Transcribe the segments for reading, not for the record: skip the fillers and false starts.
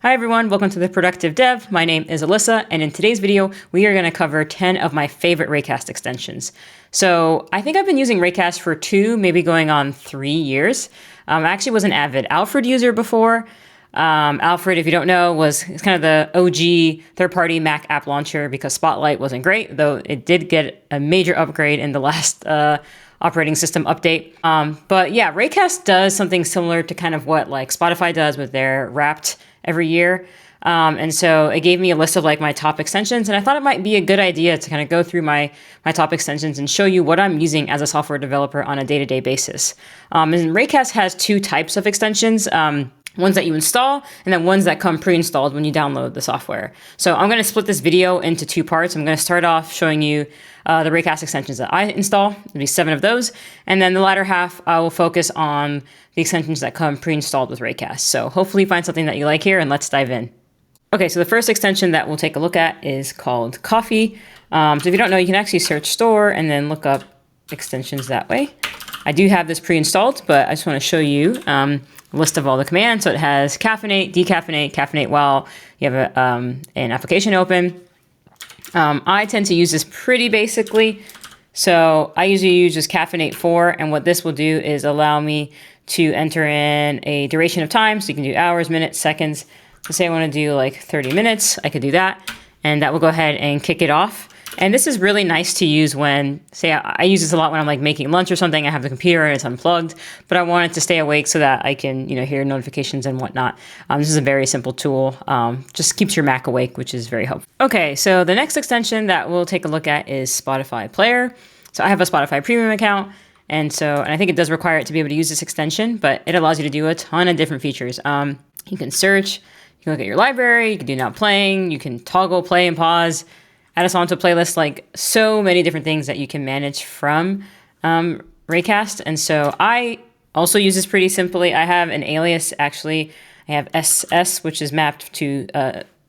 Hi everyone, welcome to The Productive Dev. My name is Alyssa, and in today's video, we are going to cover 10 of my favorite Raycast extensions. So I think I've been using Raycast for 2, maybe going on 3 years. I actually was an avid Alfred user before. Alfred, if you don't know, is kind of the OG third-party Mac app launcher because Spotlight wasn't great, though it did get a major upgrade in the last operating system update. But yeah, Raycast does something similar to kind of what like Spotify does with their Wrapped every year. And so it gave me a list of like my top extensions, and I thought it might be a good idea to kind of go through my top extensions and show you what I'm using as a software developer on a day-to-day basis. And Raycast has 2 types of extensions. Ones that you install, and then ones that come pre-installed when you download the software. So I'm going to split this video into 2 parts. I'm going to start off showing you the Raycast extensions that I install. There'll be 7 of those. And then the latter half, I will focus on the extensions that come pre-installed with Raycast. So hopefully you find something that you like here, and let's dive in. Okay, so the first extension that we'll take a look at is called Coffee. So if you don't know, you can actually search store and then look up extensions that way. I do have this pre-installed, but I just want to show you list of all the commands. So it has caffeinate, decaffeinate, caffeinate while you have an application open. I tend to use this pretty basically. So I usually use just caffeinate 4, and what this will do is allow me to enter in a duration of time. So you can do hours, minutes, seconds. So say I want to do like 30 minutes, I could do that, and that will go ahead and kick it off. And this is really nice to use when, say, I use this a lot when I'm like making lunch or something. I have the computer and it's unplugged, but I want it to stay awake so that I can, hear notifications and whatnot. This is a very simple tool. Just keeps your Mac awake, which is very helpful. Okay, so the next extension that we'll take a look at is Spotify Player. So I have a Spotify Premium account, and I think it does require it to be able to use this extension, but it allows you to do a ton of different features. You can search, you can look at your library, you can do now playing, you can toggle play and pause, add us onto a playlist, like so many different things that you can manage from Raycast. And so I also use this pretty simply. I have an alias, actually. I have SS, which is mapped to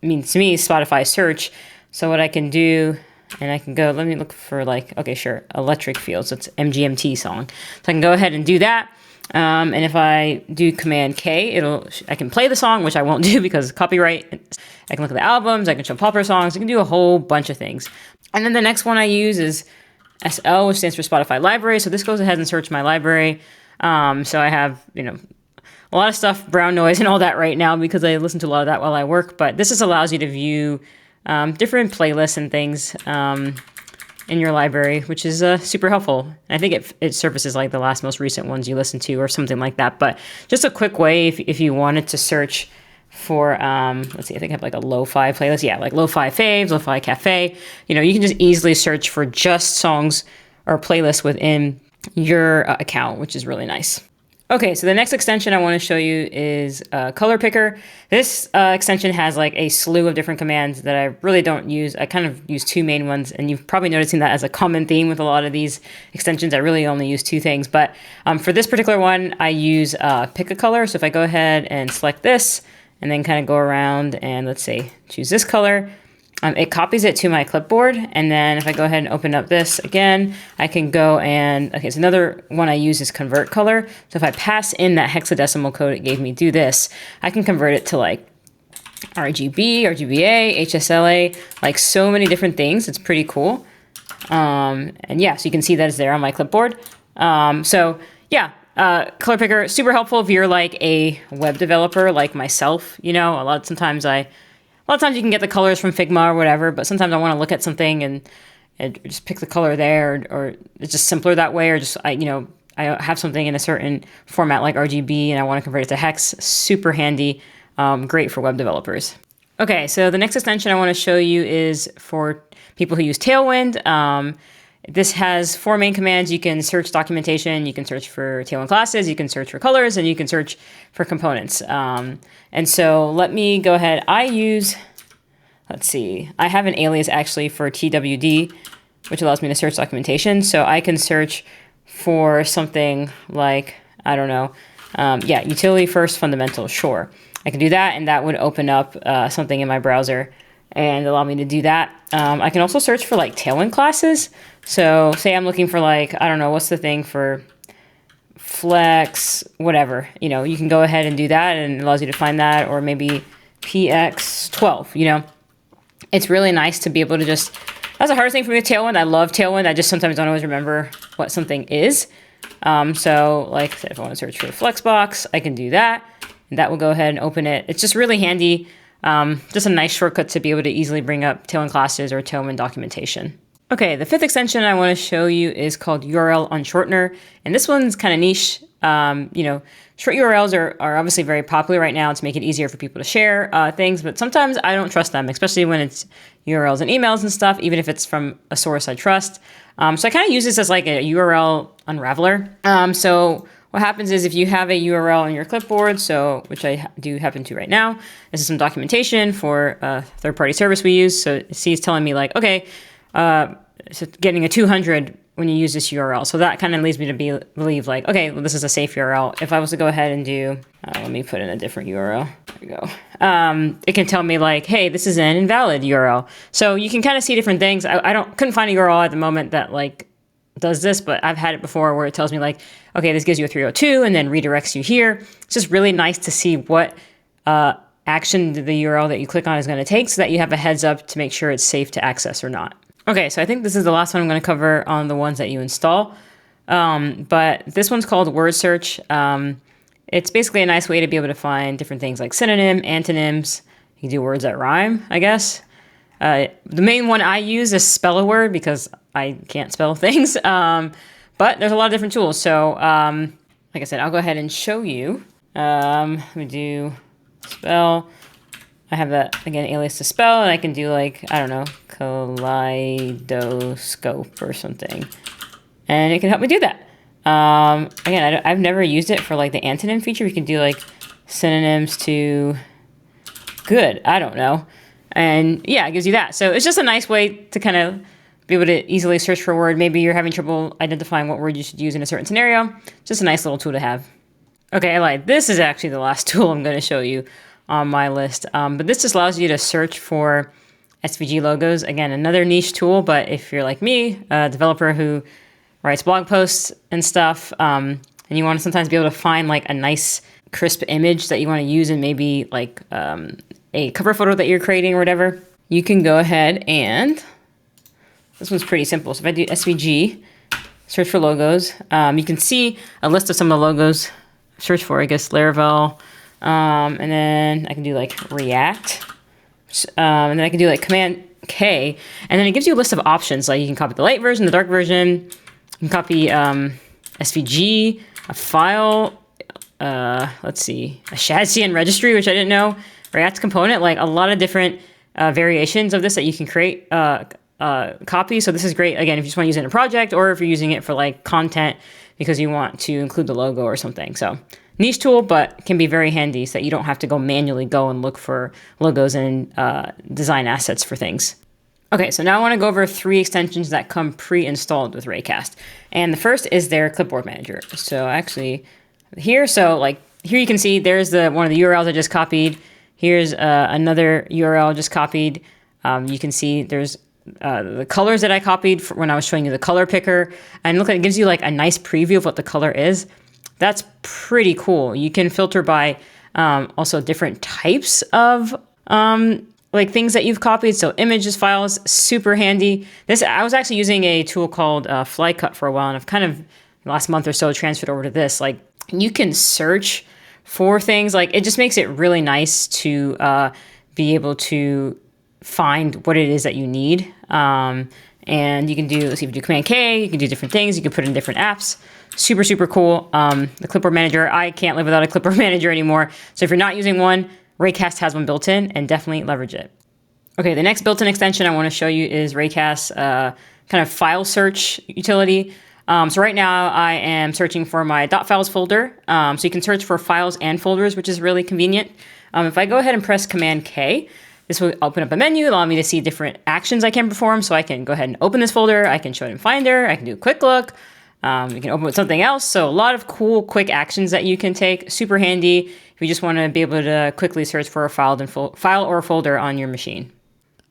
me, Spotify search. So what I can do, and I can go, let me look for Electric Fields. So it's MGMT song. So I can go ahead and do that. And if I do Command K, I can play the song, which I won't do because copyright. I can look at the albums, I can show popular songs, I can do a whole bunch of things. And then the next one I use is SL, which stands for Spotify Library. So this goes ahead and searches my library. So I have, a lot of stuff, brown noise and all that right now because I listen to a lot of that while I work. But this just allows you to view different playlists and things in your library, which is super helpful. And I think it surfaces like the most recent ones you listen to or something like that. But just a quick way if you wanted to search for, let's see, I think I have like a lo-fi playlist. Yeah, like lo-fi faves, lo-fi cafe. You can just easily search for just songs or playlists within your account, which is really nice. Okay, so the next extension I want to show you is Color Picker. This extension has like a slew of different commands that I really don't use. I kind of use 2 main ones, and you've probably noticing that as a common theme with a lot of these extensions. I really only use 2 things, but for this particular one, I use Pick a Color. So if I go ahead and select this, and then kind of go around and let's say choose this color, it copies it to my clipboard. And then if I go ahead and open up this again, I can go and, okay, so another one I use is Convert Color. So if I pass in that hexadecimal code it gave me, do this, I can convert it to like RGB, RGBA, HSLA, like so many different things. It's pretty cool. And yeah, so you can see that it's there on my clipboard. So yeah, Color Picker, super helpful if you're like a web developer like myself. A lot of times you can get the colors from Figma or whatever, but sometimes I want to look at something and just pick the color there, or it's just simpler that way, or just I have something in a certain format like RGB and I want to convert it to hex. Super handy, great for web developers. Okay, so the next extension I want to show you is for people who use Tailwind. This has 4 main commands. You can search documentation, you can search for Tailwind classes, you can search for colors, and you can search for components. And so let me go ahead. Let's see, I have an alias actually for TWD, which allows me to search documentation. So I can search for something like, I don't know, utility first fundamental, sure. I can do that, and that would open up something in my browser and allow me to do that. I can also search for like Tailwind classes. So say I'm looking for like, I don't know, what's the thing for Flex, whatever, you can go ahead and do that, and it allows you to find that, or maybe PX12, you know. It's really nice to be able to just, that's the hardest thing for me with Tailwind. I love Tailwind. I just sometimes don't always remember what something is. So like I said, if I want to search for Flexbox, I can do that. And that will go ahead and open it. It's just really handy. Just a nice shortcut to be able to easily bring up Tailwind classes or Tailwind documentation. Okay, the fifth extension I want to show you is called URL Unshortener. And this one's kind of niche. You know, short URLs are obviously very popular right now to make it easier for people to share things, but sometimes I don't trust them, especially when it's URLs and emails and stuff, even if it's from a source I trust. So I kind of use this as like a URL unraveler. So what happens is if you have a URL on your clipboard, so which I do happen to right now, this is some documentation for a third-party service we use. So C is telling me like, okay, so getting a 200 when you use this URL. So that kind of leads me to believe like, okay, well, this is a safe URL. If I was to go ahead and do, let me put in a different URL. There we go. It can tell me like, hey, this is an invalid URL. So you can kind of see different things. I couldn't find a URL at the moment that like does this, but I've had it before where it tells me like, okay, this gives you a 302 and then redirects you here. It's just really nice to see what action the URL that you click on is going to take so that you have a heads up to make sure it's safe to access or not. Okay, so I think this is the last one I'm going to cover on the ones that you install. But this one's called Word Search. It's basically a nice way to be able to find different things like synonym, antonyms. You can do words that rhyme, I guess. The main one I use is spell a word because I can't spell things. But there's a lot of different tools. So like I said, I'll go ahead and show you. Let me do spell. I have that, again, alias to spell, and I can do like, I don't know, kaleidoscope or something. And it can help me do that. Again, I've never used it for like the antonym feature. You can do like synonyms to good, I don't know. And yeah, it gives you that. So it's just a nice way to kind of be able to easily search for a word. Maybe you're having trouble identifying what word you should use in a certain scenario. Just a nice little tool to have. Okay, I lied. This is actually the last tool I'm going to show you on my list. But this just allows you to search for SVG logos. Again, another niche tool, but if you're like me, a developer who writes blog posts and stuff, and you want to sometimes be able to find like a nice crisp image that you want to use in maybe like a cover photo that you're creating or whatever, you can go ahead and, this one's pretty simple. So if I do SVG, search for logos, you can see a list of some of the logos. Search for, I guess, Laravel. And then I can do like React. And then I can do like Command K. And then it gives you a list of options. Like you can copy the light version, the dark version. You can copy SVG, a file, let's see, a shadcn registry, which I didn't know, React component, like a lot of different variations of this that you can create copy. So this is great, again, if you just want to use it in a project or if you're using it for like content because you want to include the logo or something. So niche tool, but can be very handy so that you don't have to go manually go and look for logos and design assets for things. Okay, so now I want to go over 3 extensions that come pre-installed with Raycast. And the first is their clipboard manager. So actually here, here you can see there's one of the URLs I just copied. Here's another URL just copied. You can see there's the colors that I copied when I was showing you the color picker. And look, it gives you like a nice preview of what the color is. That's pretty cool. You can filter by also different types of like things that you've copied. So images, files, super handy. I was actually using a tool called Flycut for a while, and I've kind of last month or so transferred over to this. Like you can search for things. Like it just makes it really nice to be able to find what it is that you need. And you can do, let's see, if you do Command K, you can do different things. You can put in different apps. Super, super cool. The clipboard manager, I can't live without a clipboard manager anymore. So if you're not using one, Raycast has one built in and definitely leverage it. Okay, the next built-in extension I want to show you is Raycast's kind of file search utility. So right now I am searching for my .files folder. So you can search for files and folders, which is really convenient. If I go ahead and press Command K, this will open up a menu, allow me to see different actions I can perform. So I can go ahead and open this folder. I can show it in Finder. I can do a quick look. You can open with something else. So a lot of cool, quick actions that you can take. Super handy if you just want to be able to quickly search for a file or a folder on your machine.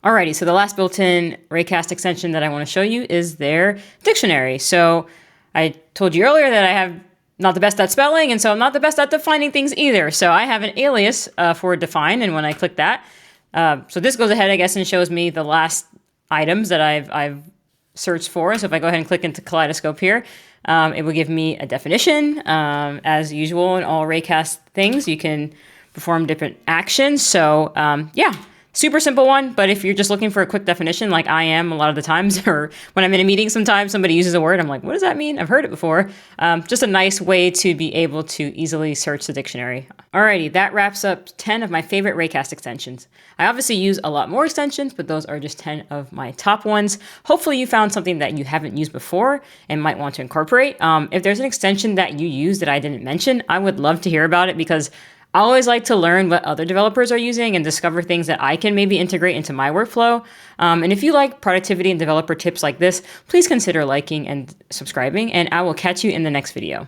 Alrighty, so the last built-in Raycast extension that I want to show you is their dictionary. So I told you earlier that I have not the best at spelling, and so I'm not the best at defining things either. So I have an alias for define, and when I click that, so this goes ahead, I guess, and shows me the last items that I've searched for. So if I go ahead and click into Kaleidoscope here, it will give me a definition. As usual in all Raycast things, you can perform different actions. So yeah, super simple one. But if you're just looking for a quick definition, like I am a lot of the times, or when I'm in a meeting sometimes somebody uses a word, I'm like, what does that mean? I've heard it before. Just a nice way to be able to easily search the dictionary. Alrighty, that wraps up 10 of my favorite Raycast extensions. I obviously use a lot more extensions, but those are just 10 of my top ones. Hopefully you found something that you haven't used before and might want to incorporate. If there's an extension that you use that I didn't mention, I would love to hear about it, because I always like to learn what other developers are using and discover things that I can maybe integrate into my workflow. And if you like productivity and developer tips like this, please consider liking and subscribing, and I will catch you in the next video.